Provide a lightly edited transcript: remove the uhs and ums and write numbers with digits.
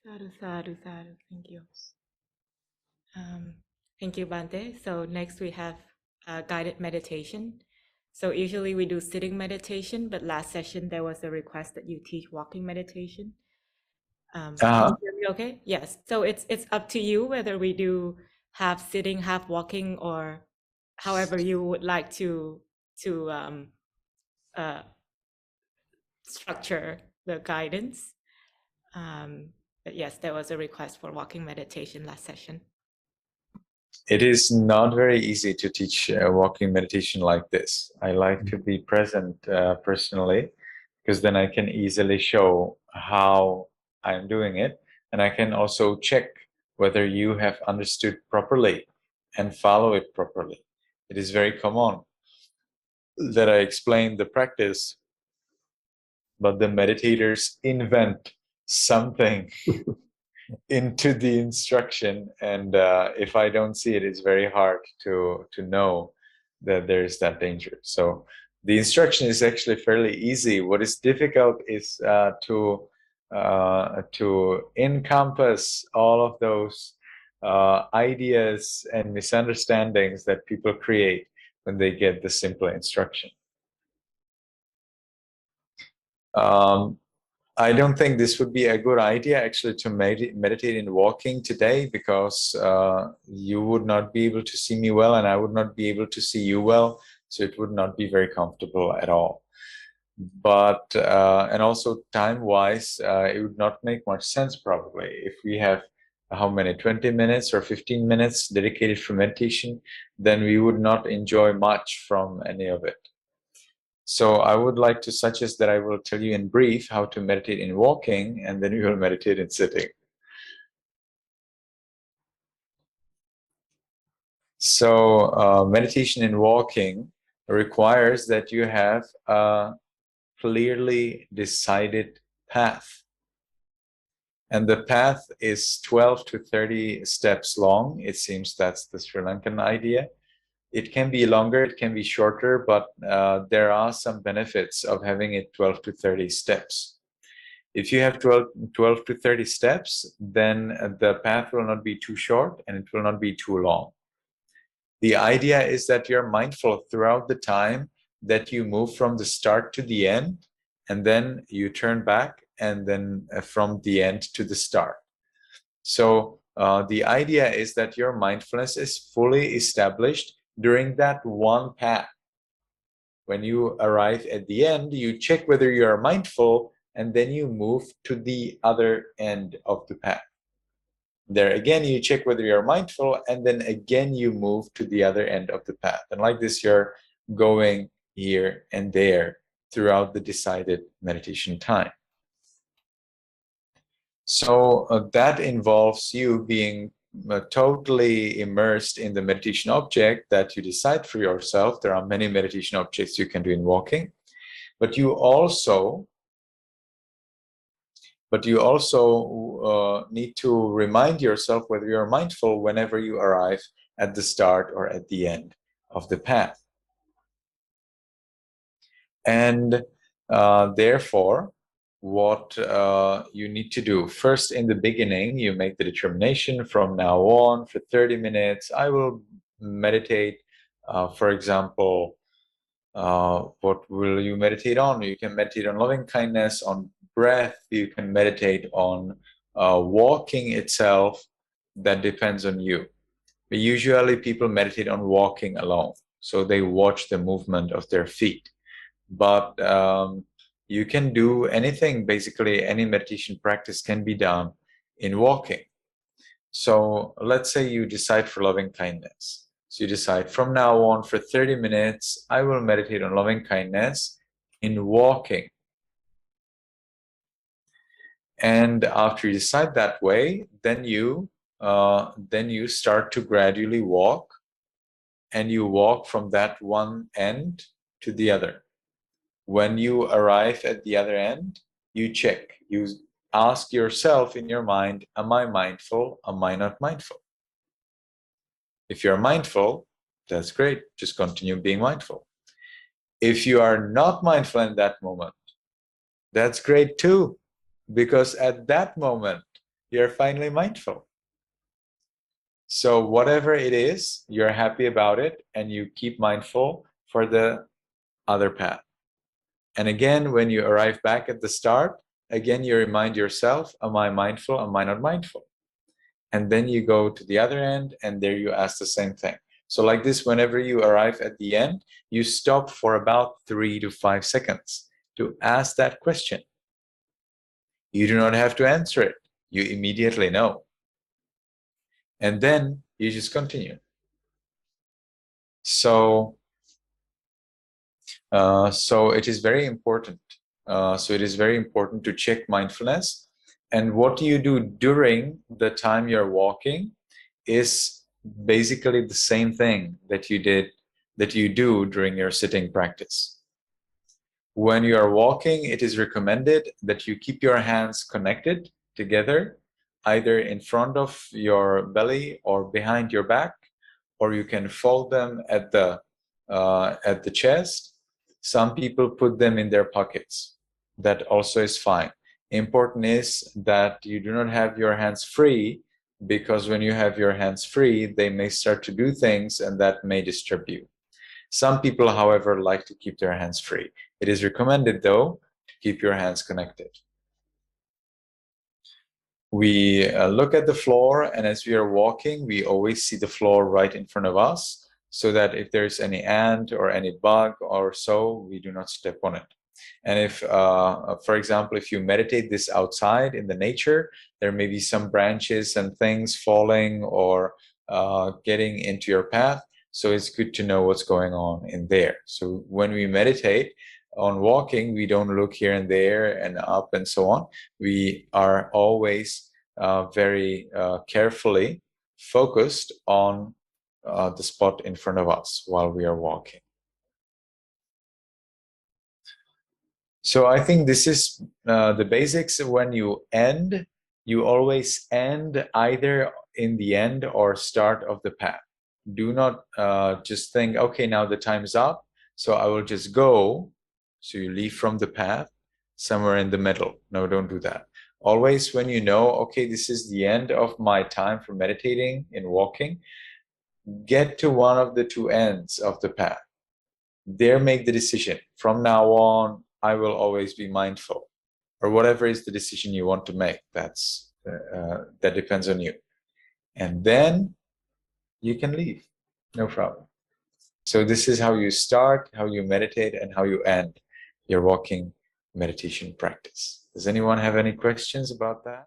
Sadhu, sadhu, sadhu. Thank you. Um, thank you, Bante. So next we have guided meditation. So usually we do sitting meditation, but last session there was a request that you teach walking meditation. Can you hear me okay? Yes. So it's up to you whether we do half sitting, half walking, or however you would like to uh, structure the guidance. But yes, there was a request for walking meditation last session. It is not very easy to teach walking meditation like this. I like to be present personally, because then I can easily show how I'm doing it. And I can also check whether you have understood properly and follow it properly. It is very common that I explain the practice, but the meditators invent something into the instruction, and if I don't see it, it's very hard to know that there's that danger. So the instruction is actually fairly easy. What is difficult is to encompass all of those ideas and misunderstandings that people create when they get the simple instruction. I don't think this would be a good idea actually to meditate in walking today, because you would not be able to see me well and I would not be able to see you well. So it would not be very comfortable at all. But, and also time-wise, it would not make much sense probably if we have how many, 20 minutes or 15 minutes dedicated for meditation, then we would not enjoy much from any of it. So I would like to suggest that I will tell you in brief how to meditate in walking, and then we will meditate in sitting. So meditation in walking requires that you have a clearly decided path. And the path is 12 to 30 steps long. It seems that's the Sri Lankan idea. It can be longer, it can be shorter, but there are some benefits of having it 12 to 30 steps. If you have 12 to 30 steps, then the path will not be too short and it will not be too long. The idea is that you're mindful throughout the time that you move from the start to the end, and then you turn back, and then from the end to the start. So the idea is that your mindfulness is fully established during that one path. When you arrive at the end, you check whether you are mindful, and then you move to the other end of the path. There again, you check whether you're mindful, and then again you move to the other end of the path. And like this, you're going here and there throughout the decided meditation time. So that involves you being totally immersed in the meditation object that you decide for yourself. There are many meditation objects you can do in walking, but you also need to remind yourself whether you're mindful whenever you arrive at the start or at the end of the path. And therefore, what you need to do first, in the beginning, you make the determination from now on for 30 minutes I will meditate. For example, what will you meditate on? You can meditate on loving kindness, on breath, you can meditate on walking itself. That depends on you. But usually people meditate on walking alone, so they watch the movement of their feet. But you can do anything. Basically, any meditation practice can be done in walking. So let's say you decide for loving kindness. So you decide from now on for 30 minutes, I will meditate on loving kindness in walking. And after you decide that way, then you start to gradually walk, and you walk from that one end to the other. When you arrive at the other end, you check. You ask yourself in your mind, am I mindful? Am I not mindful? If you're mindful, that's great. Just continue being mindful. If you are not mindful in that moment, that's great too, because at that moment, you're finally mindful. So whatever it is, you're happy about it and you keep mindful for the other path. And again, when you arrive back at the start, again, you remind yourself, am I mindful? Am I not mindful? And then you go to the other end and there you ask the same thing. So like this, whenever you arrive at the end, you stop for about 3 to 5 seconds to ask that question. You do not have to answer it. You immediately know. And then you just continue. So it is very important. It is very important to check mindfulness. And what you do during the time you're walking is basically the same thing that you do during your sitting practice. When you are walking, it is recommended that you keep your hands connected together, either in front of your belly or behind your back, or you can fold them at the chest. Some people put them in their pockets. That also is fine. Important is that you do not have your hands free, because when you have your hands free, they may start to do things and that may disturb you. Some people, however, like to keep their hands free. It is recommended, though, to keep your hands connected. We look at the floor, and as we are walking, we always see the floor right in front of us, so that if there's any ant or any bug or so, we do not step on it. And if, for example, if you meditate this outside in the nature, there may be some branches and things falling or getting into your path. So it's good to know what's going on in there. So when we meditate on walking, we don't look here and there and up and so on. We are always very carefully focused on the spot in front of us while we are walking. So I think this is the basics. When you end, you always end either in the end or start of the path. Do not just think, okay, now the time's up, so I will just go. So you leave from the path somewhere in the middle. No, don't do that. Always when you know, okay, this is the end of my time for meditating and walking, get to one of the two ends of the path. There, make the decision. From now on, I will always be mindful, or whatever is the decision you want to make. That depends on you. And then you can leave, no problem. So this is how you start, how you meditate, and how you end your walking meditation practice. Does anyone have any questions about that?